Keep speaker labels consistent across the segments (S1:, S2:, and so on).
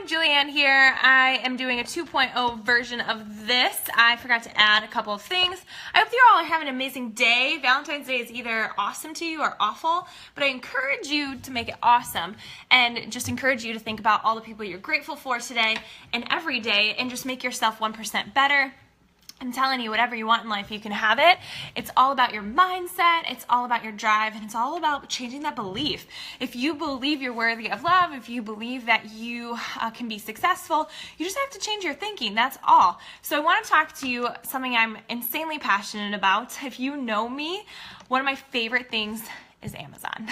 S1: Julianne here. I am doing a 2.0 version of this. I forgot to add a couple of things. I hope you all are having an amazing day. Valentine's Day is either awesome to you or awful, but I encourage you to make it awesome and just encourage you to think about all the people you're grateful for today and every day and just make yourself 1% better. I'm telling you, whatever you want in life, you can have it. It's all about your mindset, it's all about your drive, and it's all about changing that belief. If you believe you're worthy of love, if you believe that you can be successful, you just have to change your thinking, that's all. So I want to talk to you something I'm insanely passionate about. If you know me, one of my favorite things is Amazon.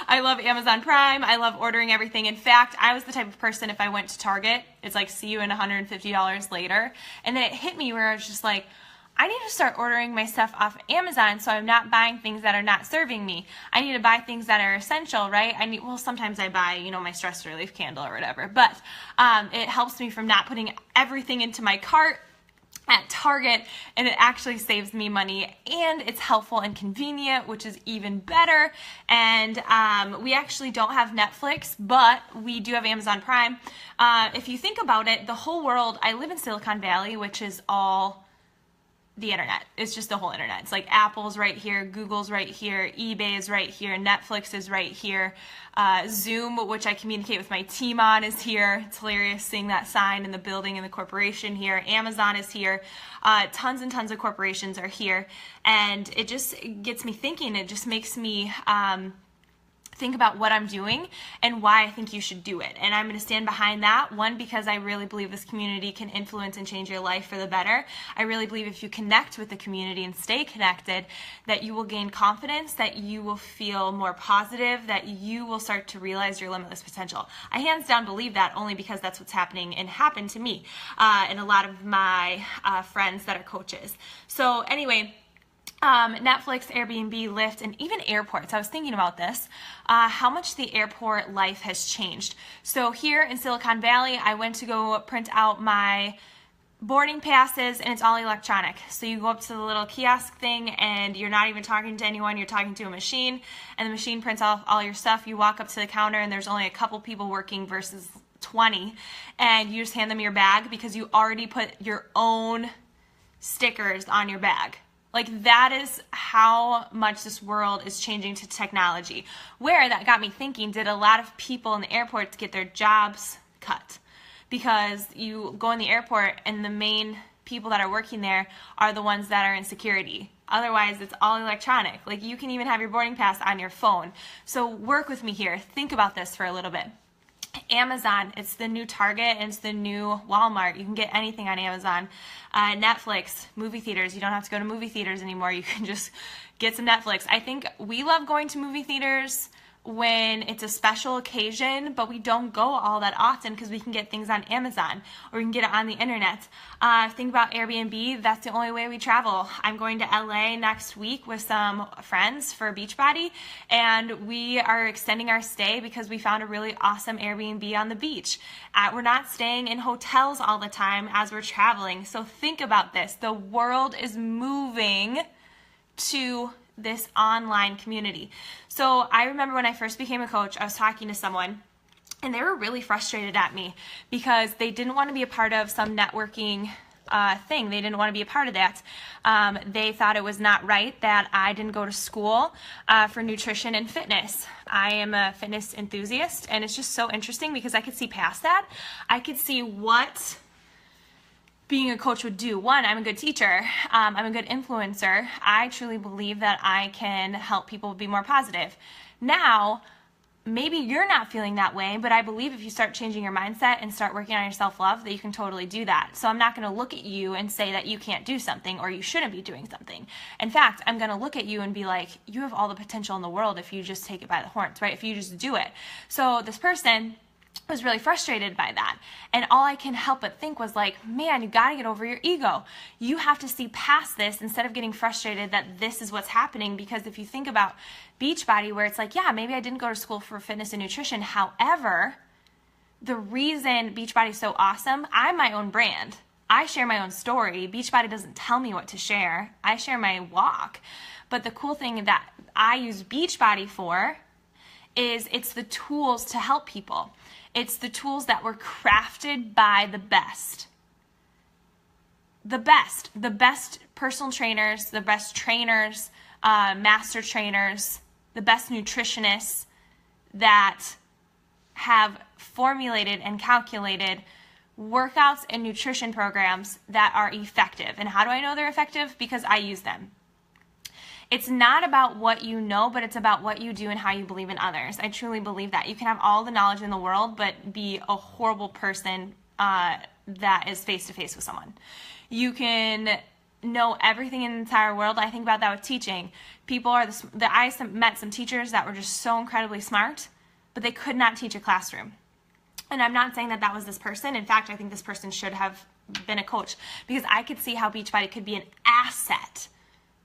S1: I love Amazon Prime. I love ordering everything. In fact, I was the type of person, if I went to Target, it's like see you in $150 later. And then it hit me where I was just like, I need to start ordering my stuff off Amazon so I'm not buying things that are not serving me. I need to buy things that are essential, right? Well, sometimes I buy, my stress relief candle or whatever, but it helps me from not putting everything into my cart at Target, and it actually saves me money, and it's helpful and convenient, which is even better. And we actually don't have Netflix, but we do have Amazon Prime. If you think about it, the whole world, I live in Silicon Valley, which is all the internet. It's just the whole internet. It's like Apple's right here, Google's right here, eBay is right here, Netflix is right here, Zoom, which I communicate with my team on, is here. It's hilarious seeing that sign in the building in the corporation here. Amazon is here. Tons and tons of corporations are here. And it just gets me thinking. It just makes me think about what I'm doing and why I think you should do it. And I'm going to stand behind that. One, because I really believe this community can influence and change your life for the better. I really believe if you connect with the community and stay connected, that you will gain confidence, that you will feel more positive, that you will start to realize your limitless potential. I hands down believe that only because that's what's happening and happened to me and a lot of my friends that are coaches. So anyway, Netflix, Airbnb, Lyft, and even airports. I was thinking about this, how much the airport life has changed. So here in Silicon Valley, I went to go print out my boarding passes, and it's all electronic. So you go up to the little kiosk thing, and you're not even talking to anyone, you're talking to a machine, and the machine prints off all your stuff. You walk up to the counter, and there's only a couple people working versus 20, and you just hand them your bag because you already put your own stickers on your bag. Like, that is how much this world is changing to technology. Where that got me thinking, did a lot of people in the airports get their jobs cut? Because you go in the airport and the main people that are working there are the ones that are in security. Otherwise, it's all electronic. Like, you can even have your boarding pass on your phone. So work with me here. Think about this for a little bit. Amazon, it's the new Target, and it's the new Walmart. You can get anything on Amazon. Netflix, movie theaters. You don't have to go to movie theaters anymore. You can just get some Netflix. I think we love going to movie theaters when it's a special occasion, but we don't go all that often because we can get things on Amazon or we can get it on the internet. Think about Airbnb. That's the only way we travel. I'm going to LA next week with some friends for Beachbody, and we are extending our stay because we found a really awesome Airbnb on the beach. We're not staying in hotels all the time as we're traveling. So think about this. The world is moving to this online community. So I remember when I first became a coach, I was talking to someone and they were really frustrated at me because they didn't want to be a part of some networking thing. They didn't want to be a part of that. They thought it was not right that I didn't go to school for nutrition and fitness. I am a fitness enthusiast, and it's just so interesting because I could see past that. I could see what being a coach would do. One, I'm a good teacher. I'm a good influencer. I truly believe that I can help people be more positive. Now, maybe you're not feeling that way, but I believe if you start changing your mindset and start working on your self-love, that you can totally do that. So I'm not going to look at you and say that you can't do something or you shouldn't be doing something. In fact, I'm going to look at you and be like, you have all the potential in the world if you just take it by the horns, right? If you just do it. So this person was really frustrated by that. And all I can help but think was like, man, you got to get over your ego. You have to see past this instead of getting frustrated that this is what's happening. Because if you think about Beachbody, where it's like, yeah, maybe I didn't go to school for fitness and nutrition. However, the reason Beachbody is so awesome, I'm my own brand. I share my own story. Beachbody doesn't tell me what to share. I share my walk. But the cool thing that I use Beachbody for is it's the tools to help people. It's the tools that were crafted by the best. The best personal trainers, the best trainers, master trainers, the best nutritionists that have formulated and calculated workouts and nutrition programs that are effective. And how do I know they're effective? Because I use them. It's not about what you know, but it's about what you do and how you believe in others. I truly believe that. You can have all the knowledge in the world, but be a horrible person that is face-to-face with someone. You can know everything in the entire world. I think about that with teaching. I met some teachers that were just so incredibly smart, but they could not teach a classroom. And I'm not saying that that was this person. In fact, I think this person should have been a coach, because I could see how Beachbody could be an asset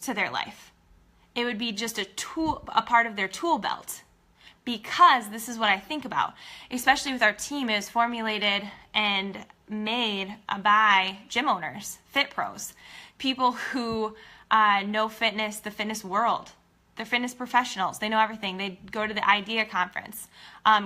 S1: to their life. It would be just a tool, a part of their tool belt, because this is what I think about, especially with our team. It was formulated and made by gym owners, fit pros, people who know fitness, the fitness world. They're fitness professionals. They know everything. They go to the IDEA conference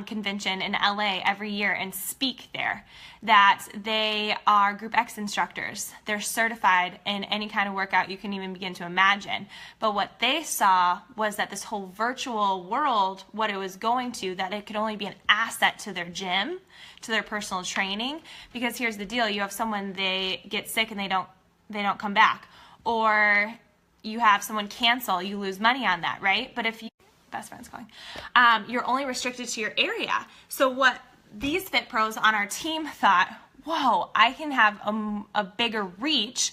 S1: convention in LA every year and speak there. That they are Group X instructors. They're certified in any kind of workout you can even begin to imagine. But what they saw was that this whole virtual world, what it was going to, that it could only be an asset to their gym, to their personal training. Because here's the deal: you have someone, they get sick and they don't come back, or you have someone cancel, you lose money on that, right? But if you, best friend's calling, you're only restricted to your area. So what these fit pros on our team thought, whoa, I can have a bigger reach,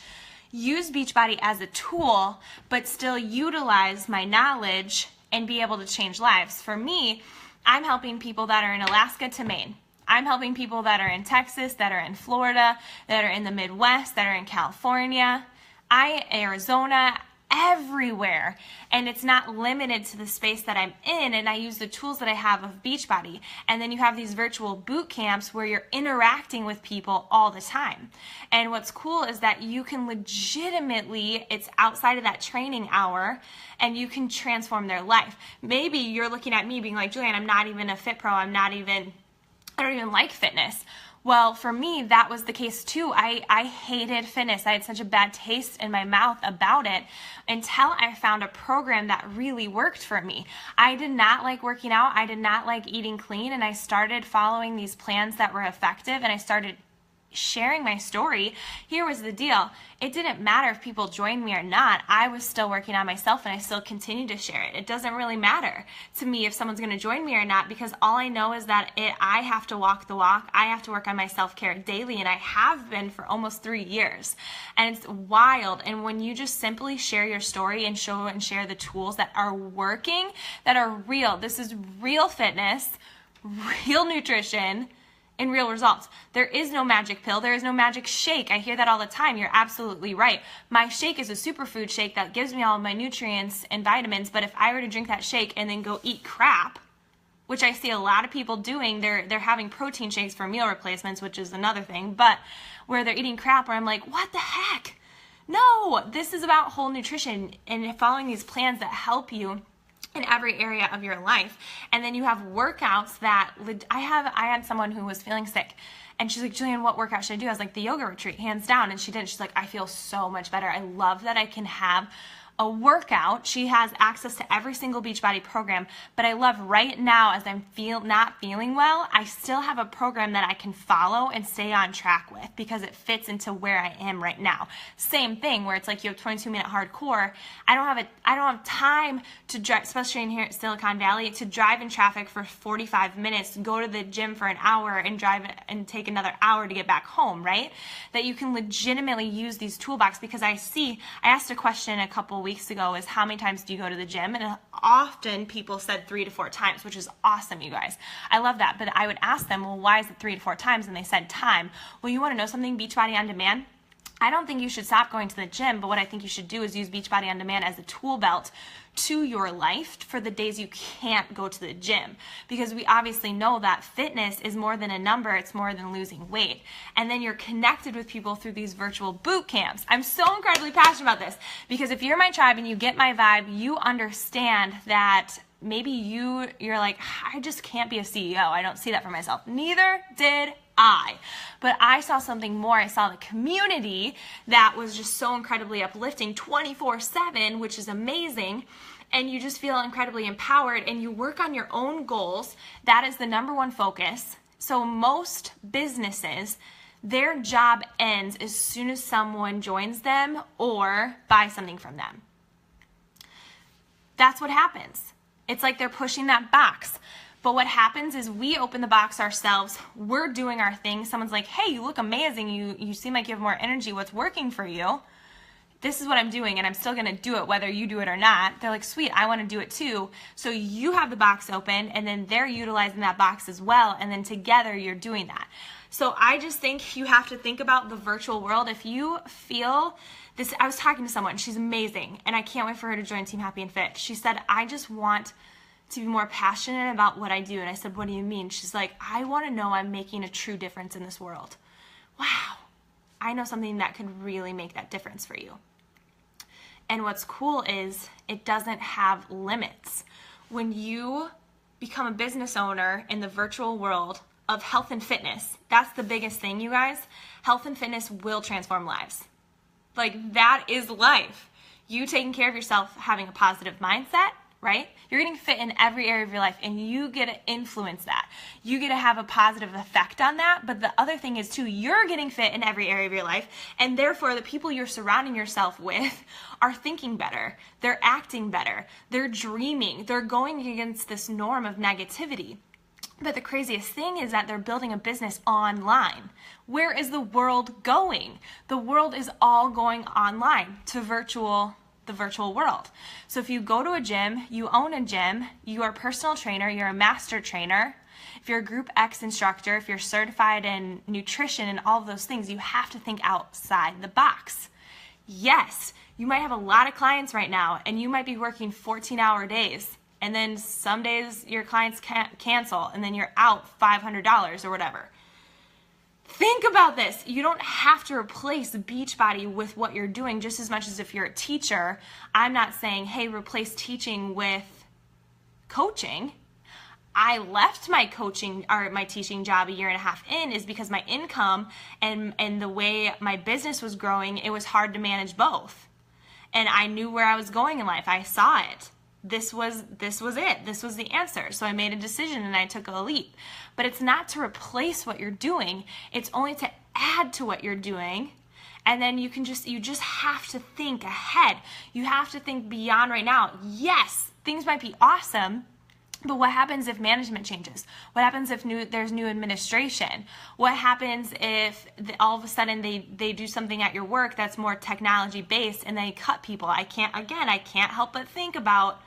S1: use Beachbody as a tool, but still utilize my knowledge and be able to change lives. For me, I'm helping people that are in Alaska to Maine. I'm helping people that are in Texas, that are in Florida, that are in the Midwest, that are in California, Arizona, everywhere. And it's not limited to the space that I'm in, and I use the tools that I have of Beachbody. And then you have these virtual boot camps where you're interacting with people all the time. And what's cool is that you can legitimately, it's outside of that training hour, and you can transform their life. Maybe you're looking at me being like, Julianne, I'm not even a fit pro, I don't even like fitness. Well, for me, that was the case too. I hated fitness. I had such a bad taste in my mouth about it until I found a program that really worked for me. I did not like working out. I did not like eating clean, and I started following these plans that were effective, and I started sharing my story. Here was the deal: it didn't matter if people joined me or not. I was still working on myself, and I still continued to share it. It doesn't really matter to me if someone's going to join me or not, because all I know is that I have to walk the walk. I have to work on my self-care daily, and I have been for almost 3 years. And it's wild. And when you just simply share your story and show and share the tools that are working, that are real, this is real fitness, real nutrition, and real results. There is no magic pill. There is no magic shake. I hear that all the time. You're absolutely right. My shake is a superfood shake that gives me all of my nutrients and vitamins, but if I were to drink that shake and then go eat crap, which I see a lot of people doing, they're having protein shakes for meal replacements, which is another thing, but where they're eating crap, where I'm like, what the heck? No, this is about whole nutrition and following these plans that help you in every area of your life. And then you have workouts that I had someone who was feeling sick, and she's like, Julianne, what workout should I do? I was like, the yoga retreat, hands down. And she did. She's like, I feel so much better. I love that I can have a workout. She has access to every single Beachbody program, but I love right now, as I'm not feeling well, I still have a program that I can follow and stay on track with because it fits into where I am right now. Same thing where it's like you have 22-minute hardcore. I don't have time to drive, especially in here at Silicon Valley, to drive in traffic for 45 minutes, go to the gym for an hour and drive and take another hour to get back home, right? That you can legitimately use these toolbox, because I asked a question a couple weeks ago, is how many times do you go to the gym? And often people said 3 to 4 times, which is awesome, you guys. I love that. But I would ask them, well, why is it 3 to 4 times? And they said time. Well, you want to know something? Beachbody On Demand? I don't think you should stop going to the gym, but what I think you should do is use Beachbody On Demand as a tool belt to your life for the days you can't go to the gym. Because we obviously know that fitness is more than a number, it's more than losing weight. And then you're connected with people through these virtual boot camps. I'm so incredibly passionate about this, because if you're my tribe and you get my vibe, you understand that maybe you're like, I just can't be a CEO. I don't see that for myself. Neither did I. But I saw something more. I saw the community that was just so incredibly uplifting 24/7, which is amazing. And you just feel incredibly empowered, and you work on your own goals. That is the number one focus. So most businesses, their job ends as soon as someone joins them or buys something from them. That's what happens. It's like they're pushing that box. But what happens is we open the box ourselves. We're doing our thing. Someone's like, hey, you look amazing. You seem like you have more energy. What's working for you? This is what I'm doing, and I'm still going to do it whether you do it or not. They're like, sweet, I want to do it too. So you have the box open, and then they're utilizing that box as well, and then together you're doing that. So I just think you have to think about the virtual world. If you feel this, I was talking to someone, she's amazing, and I can't wait for her to join Team Happy and Fit. She said, I just want to be more passionate about what I do. And I said, what do you mean? She's like, I want to know I'm making a true difference in this world. Wow, I know something that could really make that difference for you. And what's cool is it doesn't have limits. When you become a business owner in the virtual world of health and fitness, that's the biggest thing, you guys. Health and fitness will transform lives. Like, that is life. You taking care of yourself, having a positive mindset, right? You're getting fit in every area of your life, and you get to influence that. You get to have a positive effect on that. But the other thing is too, you're getting fit in every area of your life, and therefore the people you're surrounding yourself with are thinking better. They're acting better. They're dreaming. They're going against this norm of negativity. But the craziest thing is that they're building a business online. Where is the world going? The world is all going online to the virtual world. So if you go to a gym, you own a gym, you are a personal trainer, you're a master trainer, if you're a Group X instructor, if you're certified in nutrition and all of those things, you have to think outside the box. Yes, you might have a lot of clients right now, and you might be working 14-hour days. And then some days your clients can't cancel, and then you're out $500 or whatever. Think about this. You don't have to replace Beachbody with what you're doing, just as much as if you're a teacher. I'm not saying, hey, replace teaching with coaching. I left my coaching or my teaching job 1.5 years in is because my income and the way my business was growing, it was hard to manage both. And I knew where I was going in life. I saw it. This was it. This was the answer. So I made a decision and I took a leap. But it's not to replace what you're doing. It's only to add to what you're doing. And then you just have to think ahead. You have to think beyond right now. Yes, things might be awesome, but what happens if management changes? What happens if there's new administration? What happens if all of a sudden they do something at your work that's more technology based and they cut people? I can't help but think about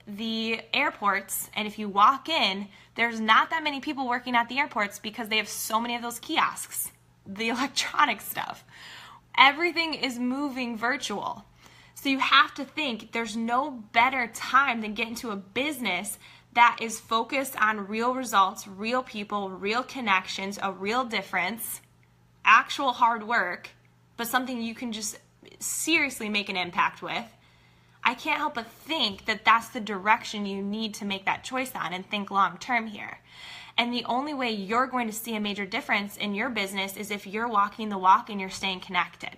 S1: the airports, and if you walk in, there's not that many people working at the airports because they have so many of those kiosks, the electronic stuff. Everything is moving virtual. So you have to think there's no better time than get into a business that is focused on real results, real people, real connections, a real difference, actual hard work, but something you can just seriously make an impact with. I can't help but think that that's the direction you need to make that choice on and think long term here. And the only way you're going to see a major difference in your business is if you're walking the walk and you're staying connected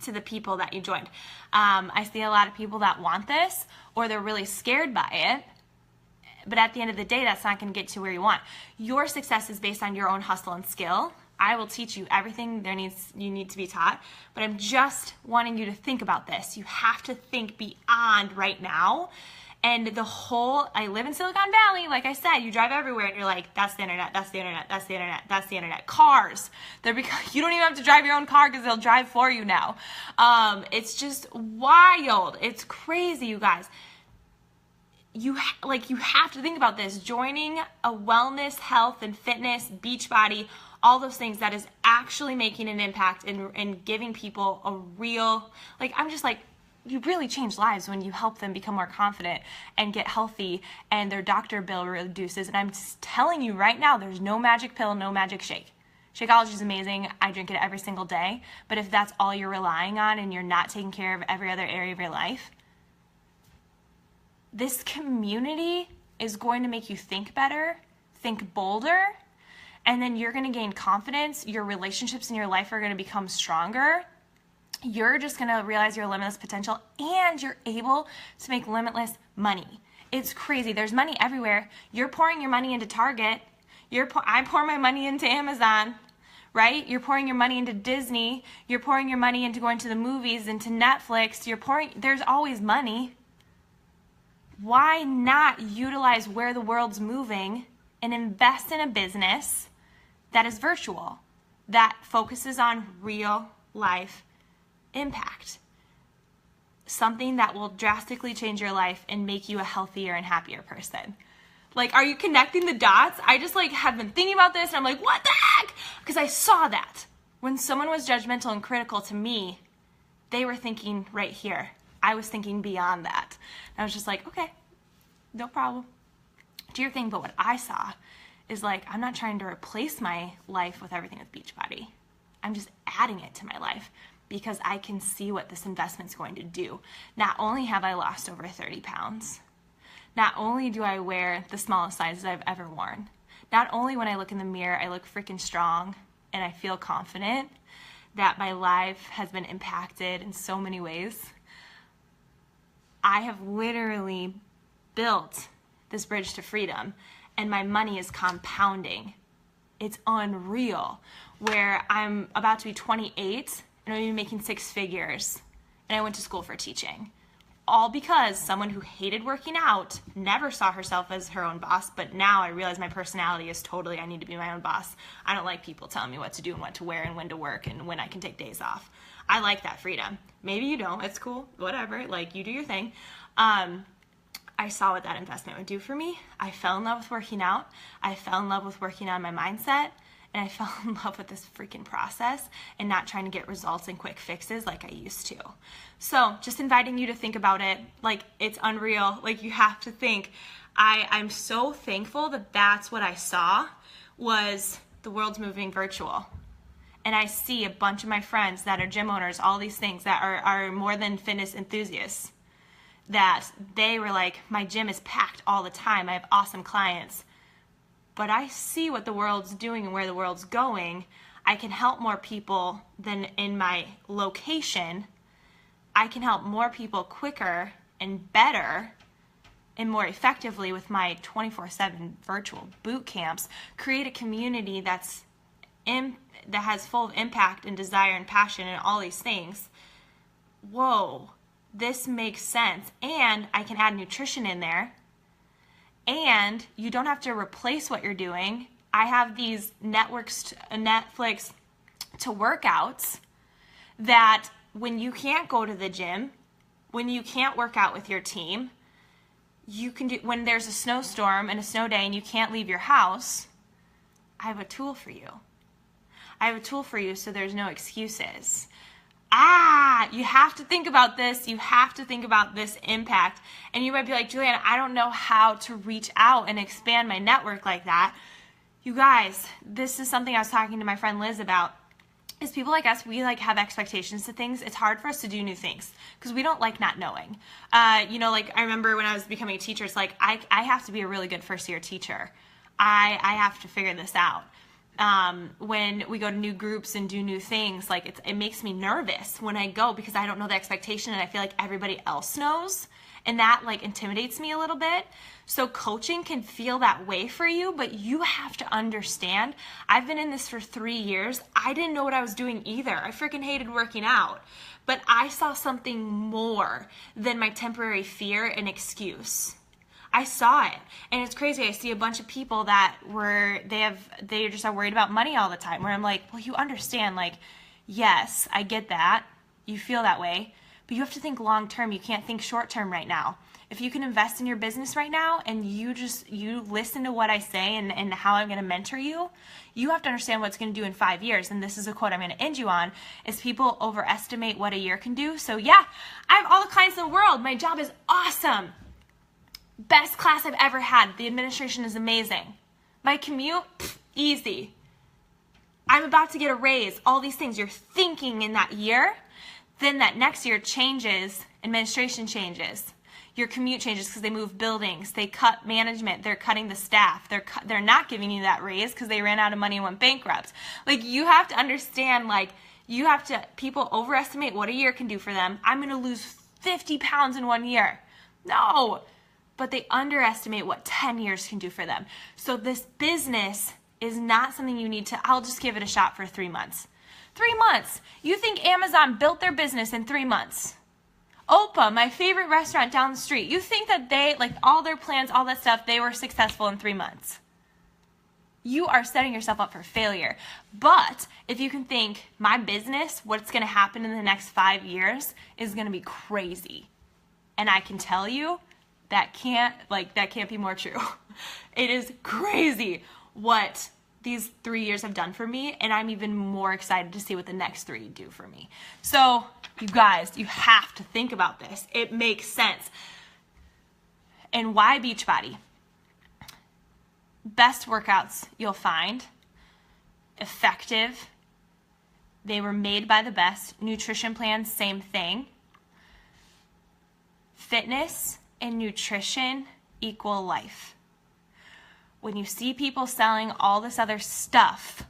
S1: to the people that you joined. I see a lot of people that want this, or they're really scared by it, but at the end of the day, that's not going to get to where you want. Your success is based on your own hustle and skill. I will teach you everything you need to be taught, but I'm just wanting you to think about this. You have to think beyond right now. And I live in Silicon Valley, like I said, you drive everywhere and you're like, that's the internet, that's the internet, that's the internet, that's the internet. Cars, you don't even have to drive your own car because they'll drive for you now. It's just wild. It's crazy, you guys. You have to think about this. Joining a wellness, health, and fitness, Beachbody, all those things that is actually making an impact and giving people a real, you really change lives when you help them become more confident and get healthy and their doctor bill reduces. And I'm telling you right now, there's no magic pill, no magic shake. Shakeology is amazing. I drink it every single day. But if that's all you're relying on and you're not taking care of every other area of your life, this community is going to make you think better, think bolder, and then you're going to gain confidence. Your relationships in your life are going to become stronger. You're just going to realize your limitless potential, and you're able to make limitless money. It's crazy. There's money everywhere. You're pouring your money into Target. I pour my money into Amazon, right? You're pouring your money into Disney. You're pouring your money into going to the movies, into Netflix. There's always money. Why not utilize where the world's moving and invest in a business that is virtual, that focuses on real life impact? Something that will drastically change your life and make you a healthier and happier person. Like, are you connecting the dots? I just have been thinking about this and I'm like, what the heck? Because I saw that. When someone was judgmental and critical to me, they were thinking right here. I was thinking beyond that. And I was just like, okay, no problem. Do your thing. But what I saw is I'm not trying to replace my life with everything with Beachbody. I'm just adding it to my life because I can see what this investment's going to do. Not only have I lost over 30 pounds, not only do I wear the smallest sizes I've ever worn, not only when I look in the mirror, I look freaking strong and I feel confident that my life has been impacted in so many ways. I have literally built this bridge to freedom, and my money is compounding. It's unreal. Where I'm about to be 28 and I'm even making 6 figures, and I went to school for teaching. All because someone who hated working out never saw herself as her own boss, but now I realize my personality is totally, I need to be my own boss. I don't like people telling me what to do and what to wear and when to work and when I can take days off. I like that freedom. Maybe you don't, it's cool, whatever, you do your thing. I saw what that investment would do for me. I fell in love with working out. I fell in love with working on my mindset. And I fell in love with this freaking process and not trying to get results and quick fixes like I used to. So just inviting you to think about it. It's unreal. You have to think. I'm so thankful that that's what I saw was the world's moving virtual. And I see a bunch of my friends that are gym owners, all these things that are more than fitness enthusiasts, that they were like, my gym is packed all the time. I have awesome clients. But I see what the world's doing and where the world's going. I can help more people than in my location. I can help more people quicker and better and more effectively with my 24/7 virtual boot camps. Create a community that has full of impact and desire and passion and all these things. Whoa, this makes sense. And I can add nutrition in there. And you don't have to replace what you're doing. I have these Netflix to workouts that when you can't go to the gym, when you can't work out with your team, you can do, when there's a snowstorm and a snow day and you can't leave your house, I have a tool for you. I have a tool for you so there's no excuses. You have to think about this. You have to think about this impact. And you might be like, Julianne, I don't know how to reach out and expand my network like that. You guys, this is something I was talking to my friend Liz about. Is people like us, we have expectations to things. It's hard for us to do new things because we don't like not knowing. I remember when I was becoming a teacher, it's I have to be a really good first year teacher. I have to figure this out. When we go to new groups and do new things, it makes me nervous when I go because I don't know the expectation and I feel like everybody else knows, and that intimidates me a little bit. So coaching can feel that way for you, but you have to understand, I've been in this for 3 years. I didn't know what I was doing either. I freaking hated working out, but I saw something more than my temporary fear and excuse. I saw it, and it's crazy. I see a bunch of people that they just are worried about money all the time, where I'm like, well, you understand, yes, I get that. You feel that way, but you have to think long term. You can't think short term right now. If you can invest in your business right now and you listen to what I say and how I'm going to mentor you, you have to understand what it's going to do in 5 years. And this is a quote I'm going to end you on, is people overestimate what a year can do. So yeah, I have all the clients in the world. My job is awesome. Best class I've ever had. The administration is amazing. My commute, easy. I'm about to get a raise. All these things you're thinking in that year, then that next year changes, administration changes. Your commute changes because they move buildings. They cut management. They're cutting the staff. They're not giving you that raise because they ran out of money and went bankrupt. Like, you have to understand, like, people overestimate what a year can do for them. I'm going to lose 50 pounds in 1 year. No, but they underestimate what 10 years can do for them. So this business is not something you need to, I'll just give it a shot for 3 months. 3 months. You think Amazon built their business in 3 months? Opa, my favorite restaurant down the street, you think that they, like, all their plans, all that stuff, they were successful in 3 months? You are setting yourself up for failure. But if you can think, my business, what's going to happen in the next 5 years is going to be crazy. And I can tell you, that can't be more true. It is crazy what these 3 years have done for me, and I'm even more excited to see what the next 3 do for me. So, you guys, you have to think about this. It makes sense. And why Beachbody? Best workouts you'll find, effective. They were made by the best. Nutrition plans, same thing. Fitness and nutrition equal life. When you see people selling all this other stuff,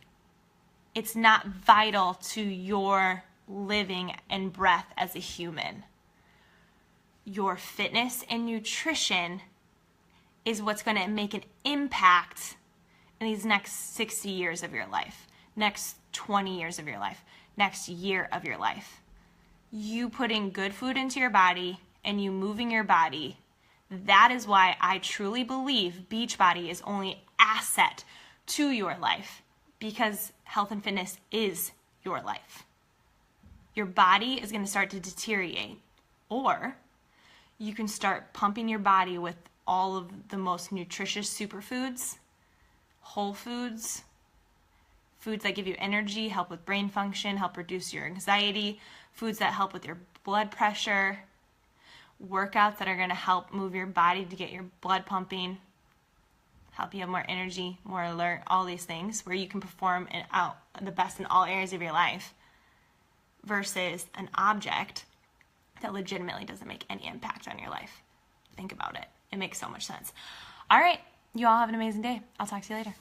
S1: it's not vital to your living and breath as a human. Your fitness and nutrition is what's going to make an impact in these next 60 years of your life, next 20 years of your life, next year of your life. You putting good food into your body and you moving your body, that is why I truly believe Beachbody is only asset to your life, because health and fitness is your life. Your body is going to start to deteriorate, or you can start pumping your body with all of the most nutritious superfoods, whole foods, foods that give you energy, help with brain function, help reduce your anxiety, foods that help with your blood pressure, workouts that are going to help move your body to get your blood pumping, help you have more energy, more alert, all these things where you can perform the best in all areas of your life, versus an object that legitimately doesn't make any impact on your life. Think about it. It makes so much sense. All right, you all have an amazing day. I'll talk to you later.